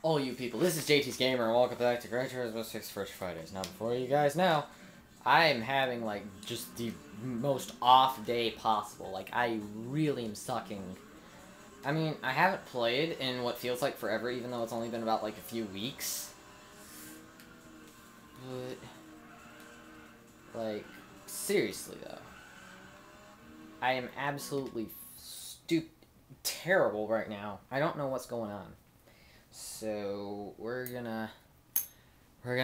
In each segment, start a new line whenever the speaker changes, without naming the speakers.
All you people, this is JT'z-gamer, and welcome back to Gran Turismo 6 First Fridays. Now, before you guys know, I am having, like, just the most off day possible. Like, I really am sucking. I mean, I haven't played in what feels like forever, even though it's only been about, like, a few weeks. But, like, seriously, though. I am absolutely terrible right now. I don't know what's going on. So, we're gonna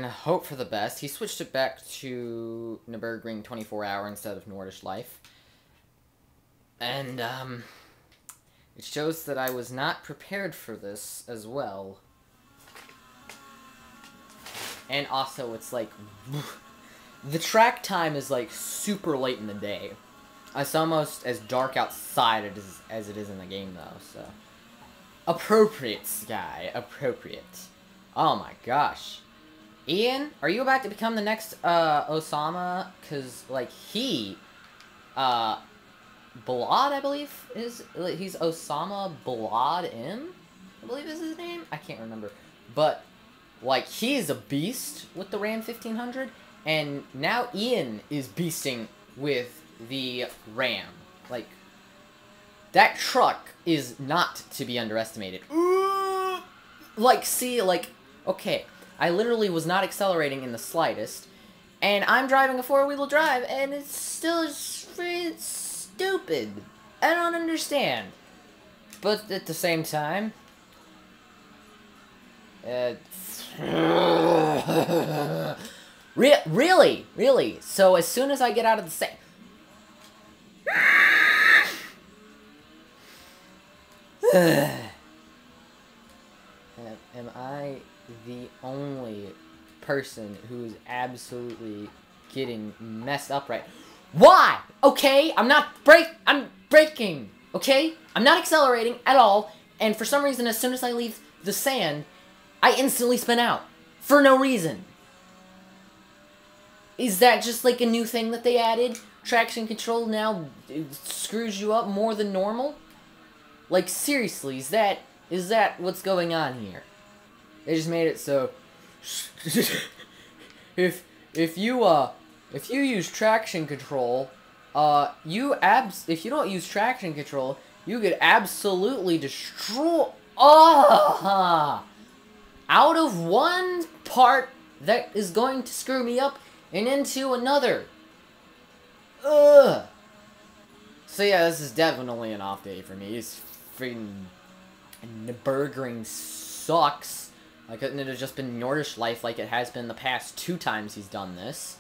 hope for the best. He switched it back to Nürburgring 24-hour instead of Nordisch Life. And, it shows that I was not prepared for this as well. And also, it's like, the track time is like super late in the day. It's almost as dark outside as it is in the game, though, so. Appropriate, Sky. Appropriate. Oh my gosh. Ian, are you about to become the next, Osama? Because, like, Balad, I believe, he's Osama Balad M? I believe is his name? I can't remember. But, like, he is a beast with the Ram 1500, and now Ian is beasting with the Ram. Like, that truck is not to be underestimated. Like, see, like, okay, I literally was not accelerating in the slightest, and I'm driving a four-wheel drive, and it's still it's stupid. I don't understand. But at the same time, really. So as soon as I get out of the sand. Am I the only person who's absolutely getting messed up right? Why? Okay, I'm braking, okay? I'm not accelerating at all, and for some reason, as soon as I leave the sand, I instantly spin out. For no reason. Is that just like a new thing that they added? Traction control now screws you up more than normal? Like, seriously, is that what's going on here? They just made it so if you use traction control, if you don't use traction control, you could absolutely destroy out of one part that is going to screw me up and into another. Ugh. So yeah, this is definitely an off day for me. It's freaking Nürburgring sucks. Why couldn't it have just been Nordisch Life like it has been the past 2 times he's done this?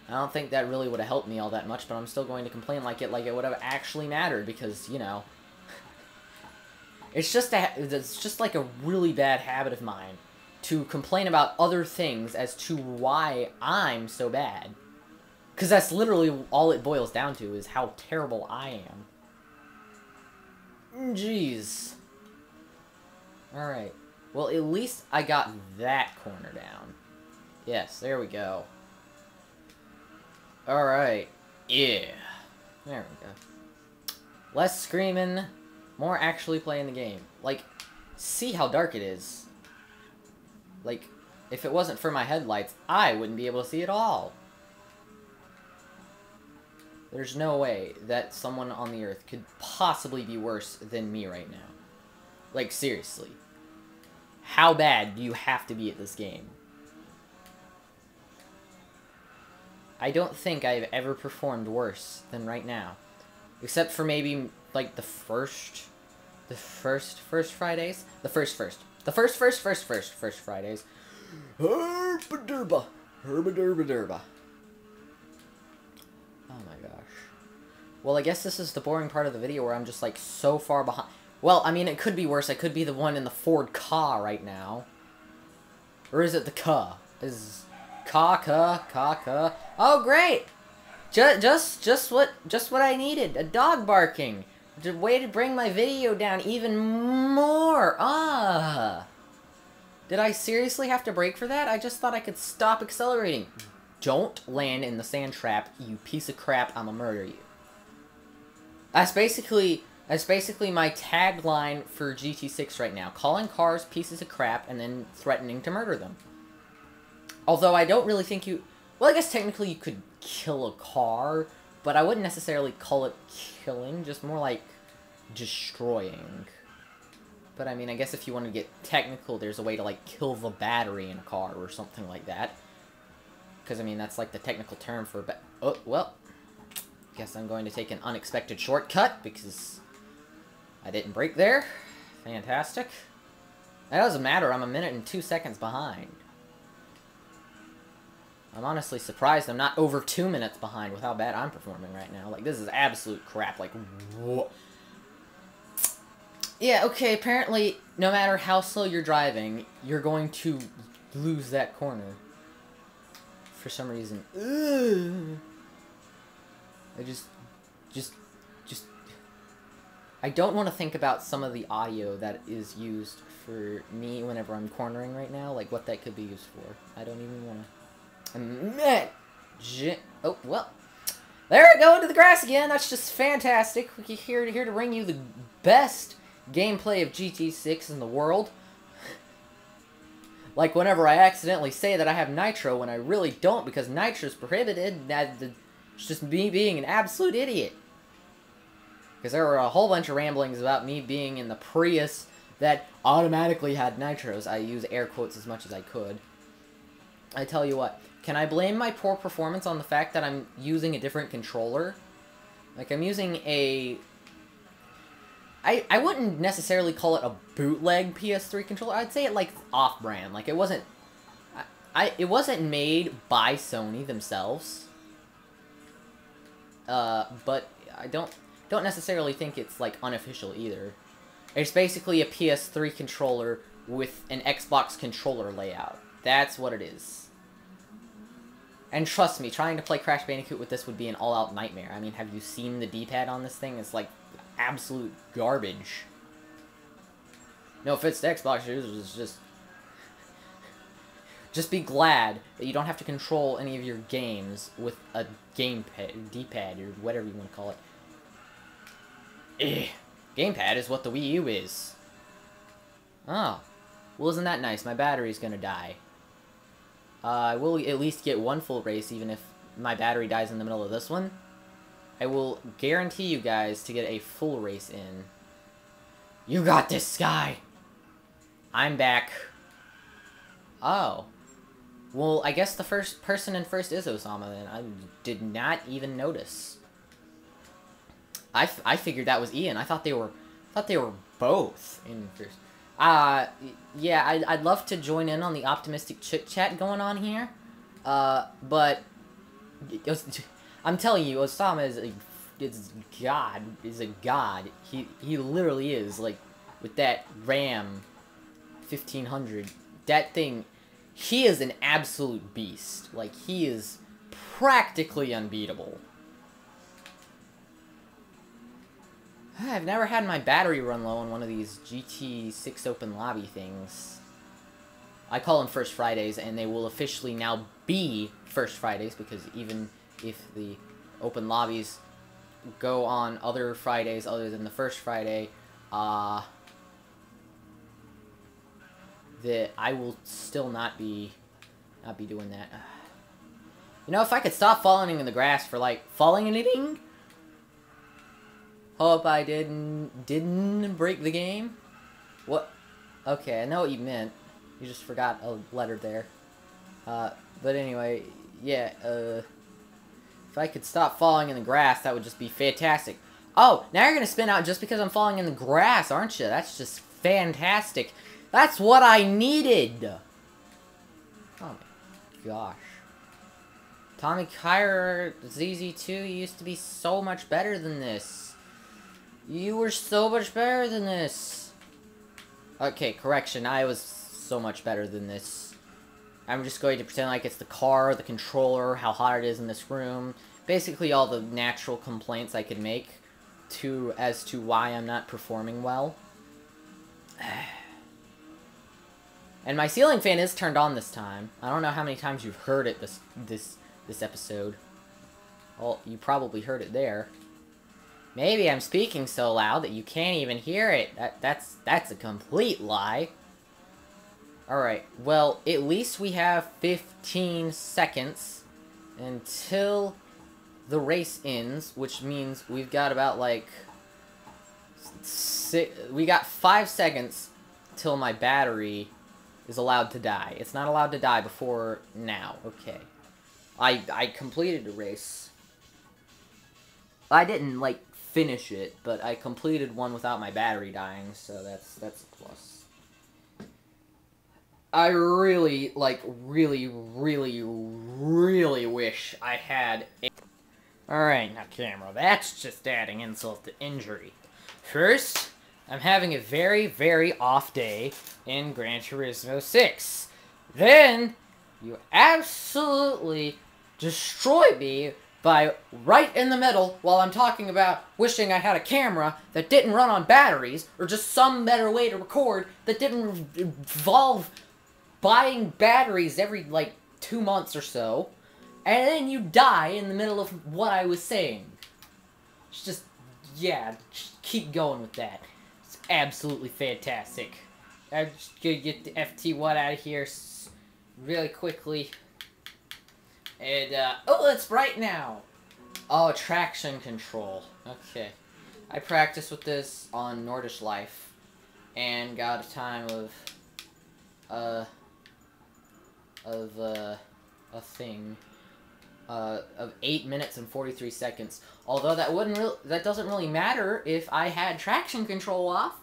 I don't think that really would have helped me all that much, but I'm still going to complain like it would have actually mattered, because, you know, it's just like a really bad habit of mine to complain about other things as to why I'm so bad. Because that's literally all it boils down to, is how terrible I am. Jeez. Alright. Well, at least I got that corner down. Yes, there we go. Alright. Yeah. There we go. Less screaming, more actually playing the game. Like, see how dark it is. Like, if it wasn't for my headlights, I wouldn't be able to see at all. There's no way that someone on the earth could possibly be worse than me right now. Like, seriously. How bad do you have to be at this game? I don't think I've ever performed worse than right now. Except for maybe, like, the first Fridays? The first Fridays. Herba-derba. Oh my gosh. Well, I guess this is the boring part of the video where I'm just, like, so far behind. Well, I mean, it could be worse. I could be the one in the Ford Ka right now. Or is it the Ka? Is Ka? Oh, great! Just what I needed. A dog barking. A way to bring my video down even more. Did I seriously have to brake for that? I just thought I could stop accelerating. Don't land in the sand trap, you piece of crap. I'ma murder you. That's basically That's basically my tagline for GT6 right now. Calling cars pieces of crap and then threatening to murder them. Although I don't really think you... Well, I guess technically you could kill a car, but I wouldn't necessarily call it killing, just more like destroying. But I mean, I guess if you want to get technical, there's a way to like kill the battery in a car or something like that. Because I mean, that's like the technical term for... Oh, well. Guess I'm going to take an unexpected shortcut because I didn't brake there. Fantastic. That doesn't matter, I'm a minute and 2 seconds behind. I'm honestly surprised I'm not over 2 minutes behind with how bad I'm performing right now. Like, this is absolute crap. Like, what? Yeah, okay, apparently, no matter how slow you're driving, you're going to lose that corner. For some reason. Ugh. I just... I don't want to think about some of the audio that is used for me whenever I'm cornering right now. Like, what that could be used for. I don't even want to... Oh, well. There we go, into the grass again. That's just fantastic. We're here to bring you the best gameplay of GT6 in the world. Like whenever I accidentally say that I have nitro when I really don't because nitro's prohibited. It's just me being an absolute idiot. Because there were a whole bunch of ramblings about me being in the Prius that automatically had nitros. I use air quotes as much as I could. I tell you what. Can I blame my poor performance on the fact that I'm using a different controller? Like, I'm using a... I wouldn't necessarily call it a bootleg PS3 controller. I'd say it, like, off-brand. Like, it wasn't... it wasn't made by Sony themselves. But I don't necessarily think it's, like, unofficial either. It's basically a PS3 controller with an Xbox controller layout. That's what it is. And trust me, trying to play Crash Bandicoot with this would be an all-out nightmare. I mean, have you seen the D-pad on this thing? It's like absolute garbage. No offense to Xbox users, it's just be glad that you don't have to control any of your games with a gamepad, D-pad, or whatever you want to call it. Gamepad is what the Wii U is. Oh. Well, isn't that nice? My battery's gonna die. I will at least get one full race, even if my battery dies in the middle of this one. I will guarantee you guys to get a full race in. You got this, Sky! I'm back. Oh. Well, I guess the first person in first is Osama, then. I did not even notice. I figured that was Ian. I thought they were both in first. Yeah, I'd love to join in on the optimistic chit-chat going on here, but I'm telling you, Osama is a god. He literally is, like, with that RAM 1500, that thing, he is an absolute beast. Like, he is practically unbeatable. I've never had my battery run low on one of these GT6 open lobby things. I call them First Fridays, and they will officially now be First Fridays, because even if the open lobbies go on other Fridays other than the first Friday, that I will still not be doing that. You know, if I could stop falling in the grass for, like, falling and hitting... Hope I didn't break the game. What? Okay, I know what you meant. You just forgot a letter there. But anyway, yeah, if I could stop falling in the grass, that would just be fantastic. Oh, now you're gonna spin out just because I'm falling in the grass, aren't you? That's just fantastic. That's what I needed! Oh my gosh. Tommy Kyra ZZ2 used to be so much better than this. You were so much better than this. Okay, correction. I was so much better than this. I'm just going to pretend like it's the car, the controller, how hot it is in this room. Basically all the natural complaints I could make as to why I'm not performing well. And my ceiling fan is turned on this time. I don't know how many times you've heard it this episode. Well, you probably heard it there. Maybe I'm speaking so loud that you can't even hear it. That's a complete lie. Alright, well, at least we have 15 seconds until the race ends, which means we've got about, like, we got 5 seconds till my battery is allowed to die. It's not allowed to die before now. Okay. I completed the race. I didn't, like, finish it, but I completed one without my battery dying, so that's a plus. I really, like, really wish I had a... Alright, now camera, that's just adding insult to injury. First, I'm having a very off day in Gran Turismo 6. Then, you absolutely destroy me by right in the middle while I'm talking about wishing I had a camera that didn't run on batteries, or just some better way to record that didn't involve buying batteries every, like, 2 months or so, and then you die in the middle of what I was saying. It's just, yeah, just keep going with that. It's absolutely fantastic. I'm just gonna get the FT1 out of here really quickly. And, oh, it's bright now! Oh, traction control. Okay. I practiced with this on Nordish Life, and got a time of of 8 minutes and 43 seconds. Although that doesn't really matter if I had traction control off.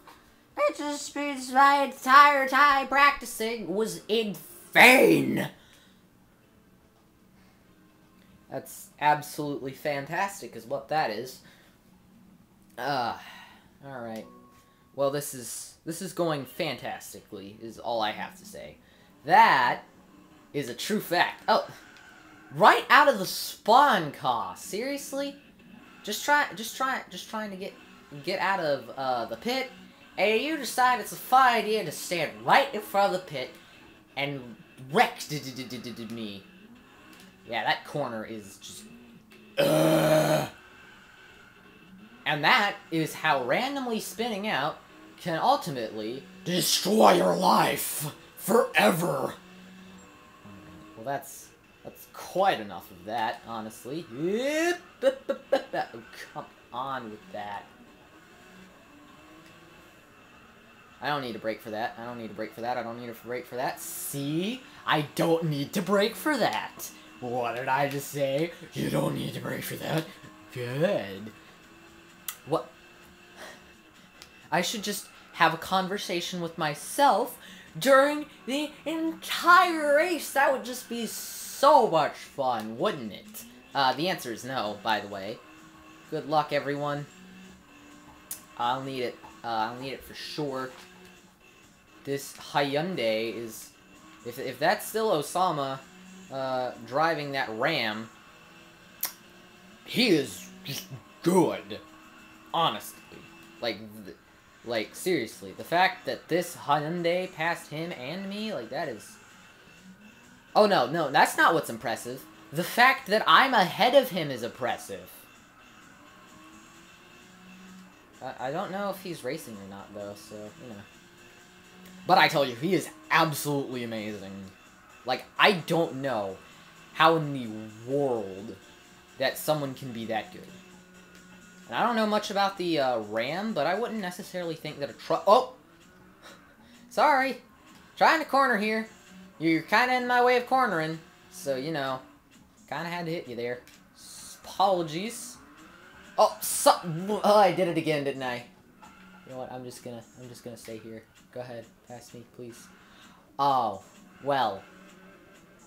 It just means my entire time practicing was in vain. That's absolutely fantastic is what that is. Alright. Well, this is going fantastically, is all I have to say. That is a true fact. Oh, right out of the spawn car. Seriously? Just trying to get out of the pit, and you decide it's a fine idea to stand right in front of the pit and wreck me. Yeah, that corner is just... And that is how randomly spinning out can ultimately destroy your life forever. Well, that's quite enough of that, honestly. Oh, come on with that. I don't need to brake for that. I don't need to brake for that. I don't need to brake for that. See? I don't need to brake for that. What did I just say? You don't need to brake for that. Good. What? I should just have a conversation with myself during the entire race. That would just be so much fun, wouldn't it? The answer is no, by the way. Good luck, everyone. I'll need it. I'll need it for sure. This Hyundai is... If that's still Osama driving that Ram, he is just good. Honestly. Like, seriously. The fact that this Hyundai passed him and me, like, that is... Oh, no, that's not what's impressive. The fact that I'm ahead of him is impressive. I don't know if he's racing or not, though, so, you know. But I tell you, he is absolutely amazing. Like, I don't know how in the world that someone can be that good. And I don't know much about the Ram, but I wouldn't necessarily think that a truck... Oh! Sorry. Trying to corner here. You're kind of in my way of cornering. So, you know, kind of had to hit you there. Apologies. Oh, I did it again, didn't I? You know what? I'm just gonna stay here. Go ahead, pass me, please. Oh, well.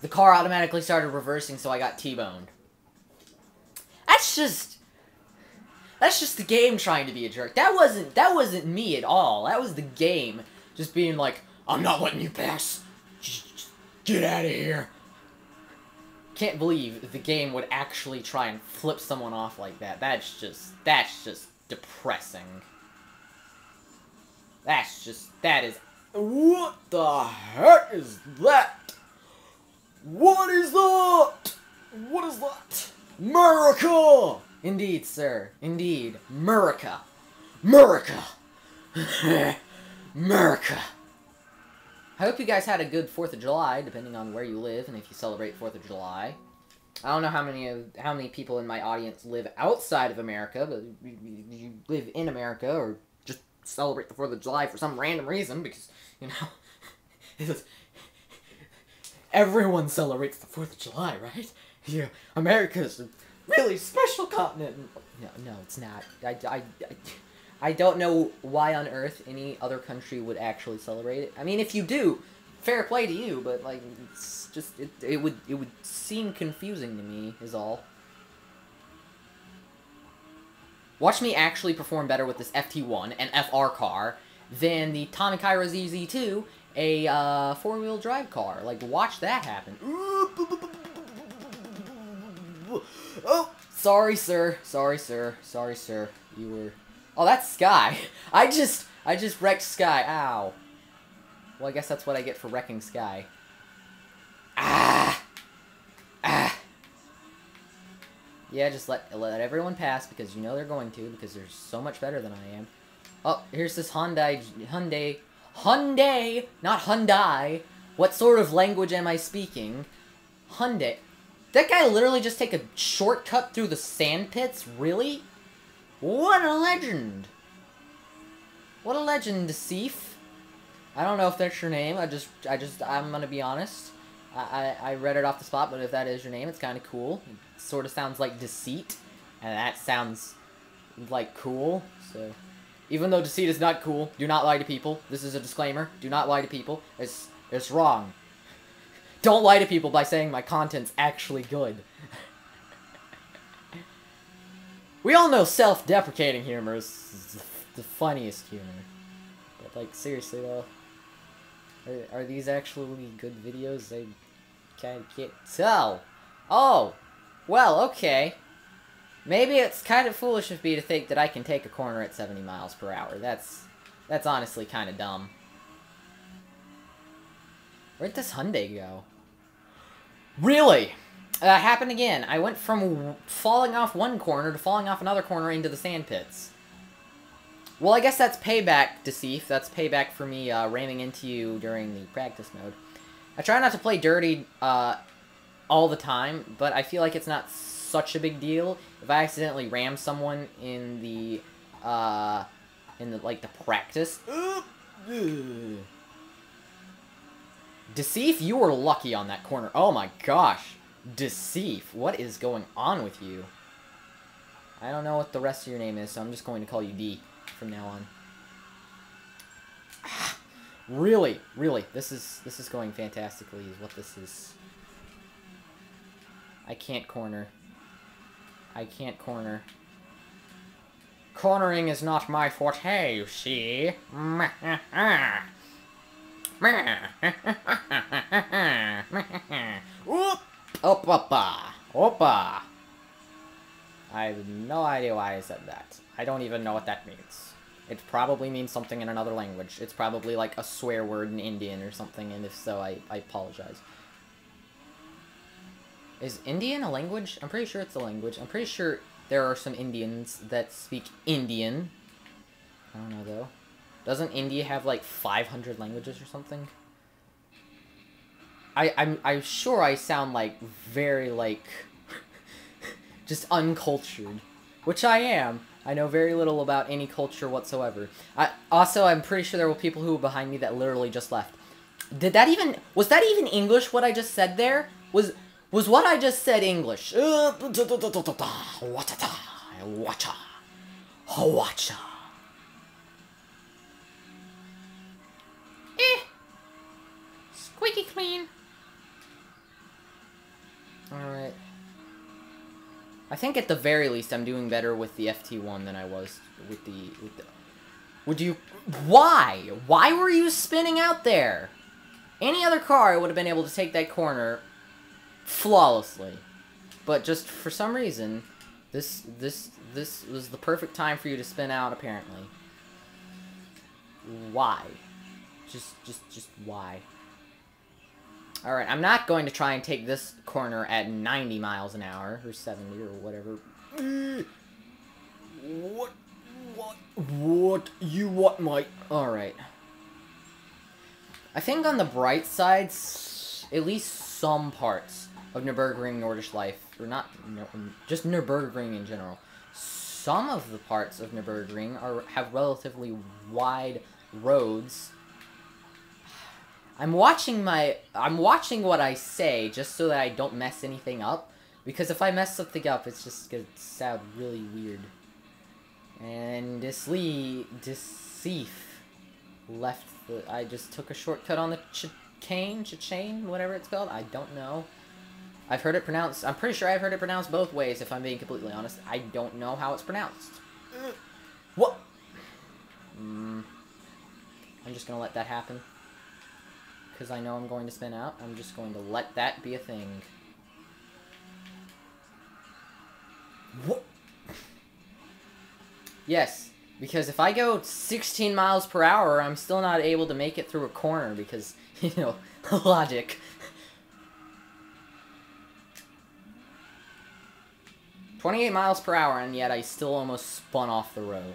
The car automatically started reversing, so I got T-boned. That's just the game trying to be a jerk. That wasn't me at all. That was the game just being like, I'm not letting you pass. Just get out of here. Can't believe the game would actually try and flip someone off like that. That's just depressing. That is... What the heck is that? What is that? What is that? America! Indeed, sir. Indeed. America. America. America. I hope you guys had a good 4th of July, depending on where you live and if you celebrate 4th of July. I don't know how many people in my audience live outside of America, but you live in America or just celebrate the 4th of July for some random reason, because, you know, everyone celebrates the 4th of July, right? Yeah, America's a really special continent. No, it's not. I don't know why on earth any other country would actually celebrate it. I mean, if you do, fair play to you, but, like, it's just, it would seem confusing to me, is all. Watch me actually perform better with this FT1, an FR car, than the Tommy Cairo ZZ2, a 4-wheel drive car. Like, watch that happen. Oh, sorry, sir. Sorry, sir. Sorry, sir. You were... Oh, that's Sky. I just wrecked Sky. Ow. Well, I guess that's what I get for wrecking Sky. Ah! Ah! Yeah, just let everyone pass, because you know they're going to, because they're so much better than I am. Oh, here's this Hyundai, not Hyundai. What sort of language am I speaking? Hyundai. That guy literally just take a shortcut through the sand pits? Really? What a legend! What a legend, Deceive. I don't know if that's your name. I'm gonna be honest. I read it off the spot, but if that is your name, it's kind of cool. It sort of sounds like Deceit, and that sounds like cool, so... Even though Deceit is not cool, do not lie to people. This is a disclaimer. Do not lie to people. It's wrong. Don't lie to people by saying my content's actually good. We all know self-deprecating humor is the funniest humor. But, like, seriously, though. Are these actually good videos? I can't tell. Oh! Well, okay. Maybe it's kind of foolish of me to think that I can take a corner at 70 miles per hour. That's honestly kind of dumb. Where'd this Hyundai go? Really? That happened again. I went from falling off one corner to falling off another corner into the sand pits. Well, I guess that's payback, Deceive. That's payback for me ramming into you during the practice mode. I try not to play dirty all the time, but I feel like it's not such a big deal if I accidentally ram someone in the like the practice. Deceive, you were lucky on that corner. Oh my gosh. Deceive, what is going on with you? I don't know what the rest of your name is, so I'm just going to call you D from now on. Really, this is going fantastically, is what this is. I can't corner. I can't corner. Cornering is not my forte, you see. Oppa. I have no idea why I said that. I don't even know what that means. It probably means something in another language. It's probably like a swear word in Indian or something, and if so, I apologize. Is Indian a language? I'm pretty sure it's a language. I'm pretty sure there are some Indians that speak Indian. I don't know, though. Doesn't India have, like, 500 languages or something? I'm sure I sound, like, very, like, just uncultured. Which I am. I know very little about any culture whatsoever. Also, I'm pretty sure there were people who were behind me that literally just left. Was that even English, what I just said there? Was what I just said English? Hawacha. Squeaky clean. Alright. I think at the very least I'm doing better with the FT1 than I was with the... Would you... Why? Why were you spinning out there? Any other car would have been able to take that corner flawlessly. But just for some reason, this was the perfect time for you to spin out, apparently. Why? Just why? Alright, I'm not going to try and take this corner at 90 miles an hour, or 70, or whatever What you want, mate? Alright. I think on the bright side, at least some parts of Nürburgring Nordisch Life, or not, just Nürburgring in general, some of the parts of Nürburgring have relatively wide roads. I'm watching what I say just so that I don't mess anything up, because if I mess something up, it's just gonna sound really weird. And Deceive left the. I just took a shortcut on the chicane, whatever it's called. I don't know. I've heard it pronounced. I'm pretty sure I've heard it pronounced both ways. If I'm being completely honest, I don't know how it's pronounced. What? I'm just gonna let that happen because I know I'm going to spin out. I'm just going to let that be a thing. What? Yes, because if I go 16 miles per hour, I'm still not able to make it through a corner because, you know, logic. 28 miles per hour, and yet I still almost spun off the road.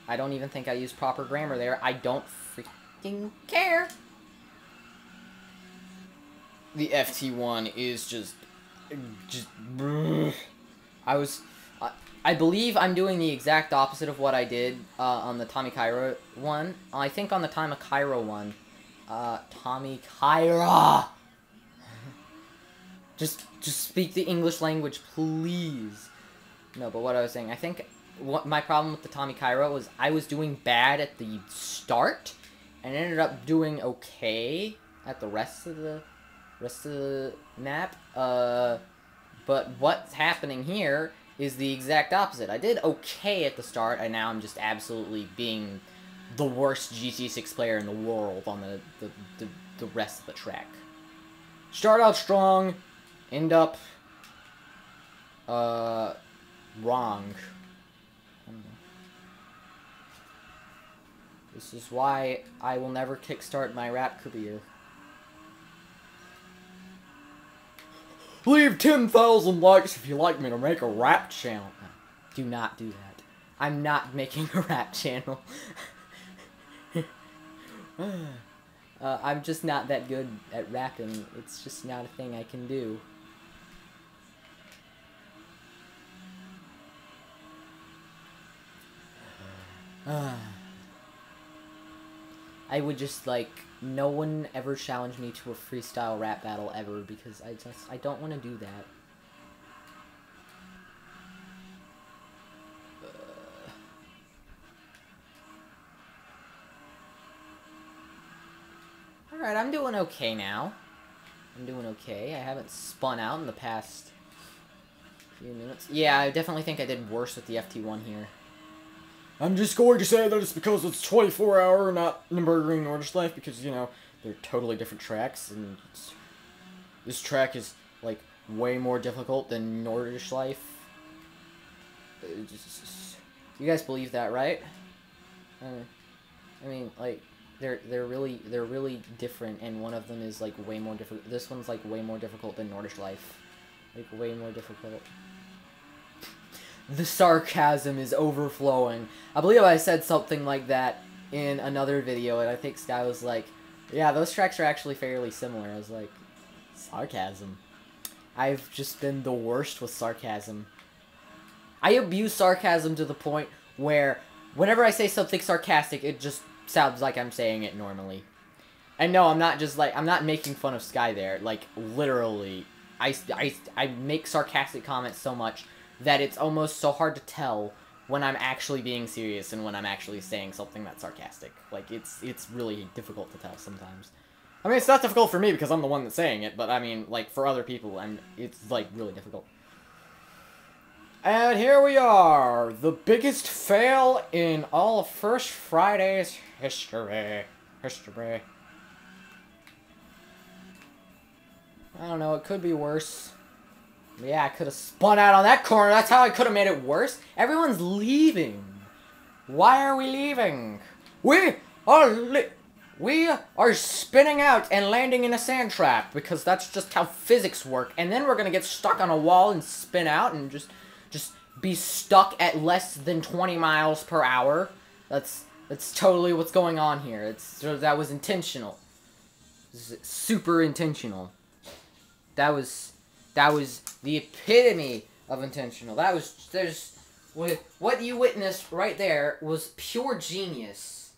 I don't even think I used proper grammar there. I don't freaking care. The FT1 is just I believe I'm doing the exact opposite of what I did on the Tommy Cairo one. I think on the Tommy Cairo one, Tommy Cairo. Just speak the English language, please. No, but what I was saying, I think what my problem with the Tommy Cairo was I was doing bad at the start and ended up doing okay at the rest of the map. But what's happening here is the exact opposite. I did okay at the start, and now I'm just absolutely being the worst GT6 player in the world on the rest of the track. Start out strong, end up wrong. I don't know. This is why I will never kickstart my rap career. Leave 10,000 likes if you like me to make a rap channel. No, do not do that. I'm not making a rap channel. I'm just not that good at rapping. It's just not a thing I can do. I would just, like, no one ever challenged me to a freestyle rap battle ever because I don't want to do that. Alright, I'm doing okay now. I'm doing okay. I haven't spun out in the past few minutes. Yeah, I definitely think I did worse with the FT1 here. I'm just going to say that it's because it's 24-hour, not Nürburgring Nordisch Life, because, you know, they're totally different tracks, and this track is, like, way more difficult than Nordisch Life. You guys believe that, right? I mean, like, they're really different, and one of them is, like, way more difficult. This one's, like, way more difficult than Nordisch Life. Like, way more difficult. The sarcasm is overflowing. I believe I said something like that in another video, and I think Sky was like, yeah, those tracks are actually fairly similar. I was like, sarcasm. I've just been the worst with sarcasm. I abuse sarcasm to the point where whenever I say something sarcastic, it just sounds like I'm saying it normally. And no, I'm not just like, I'm not making fun of Sky there. Like, literally, I make sarcastic comments so much that it's almost so hard to tell when I'm actually being serious and when I'm actually saying something that's sarcastic. Like, it's really difficult to tell sometimes. I mean, it's not difficult for me because I'm the one that's saying it, but I mean, like, for other people, it's, like, really difficult. And here we are, the biggest fail in all of First Friday's history. I don't know, it could be worse. Yeah, I could have spun out on that corner. That's how I could have made it worse. Everyone's leaving. Why are we leaving? We are spinning out and landing in a sand trap because that's just how physics work. And then we're gonna get stuck on a wall and spin out and just just be stuck at less than 20 miles per hour. That's totally what's going on here. That was intentional. Super intentional. That was the epitome of intentional. What you witnessed right there was pure genius.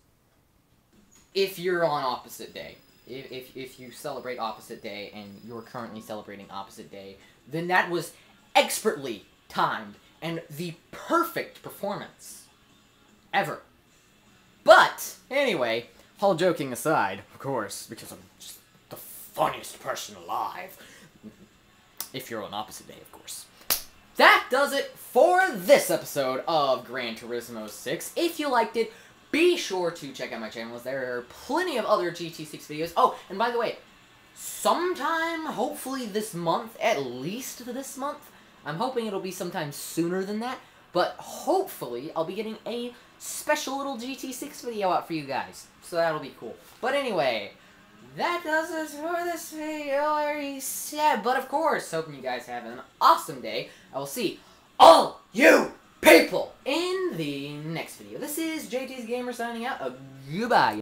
If you're on opposite day, if you celebrate opposite day and you're currently celebrating opposite day, then that was expertly timed and the perfect performance ever. But anyway, all joking aside, of course, because I'm just the funniest person alive. If you're on opposite day, of course. That does it for this episode of Gran Turismo 6. If you liked it, be sure to check out my channel, as there are plenty of other GT6 videos. Oh, and by the way, sometime, hopefully this month, at least this month, I'm hoping it'll be sometime sooner than that, but hopefully I'll be getting a special little GT6 video out for you guys. So that'll be cool. But anyway, that does it for this video, already said. But of course, hoping you guys have an awesome day. I will see all you people in the next video. This is JT'z-gamer signing out. Goodbye.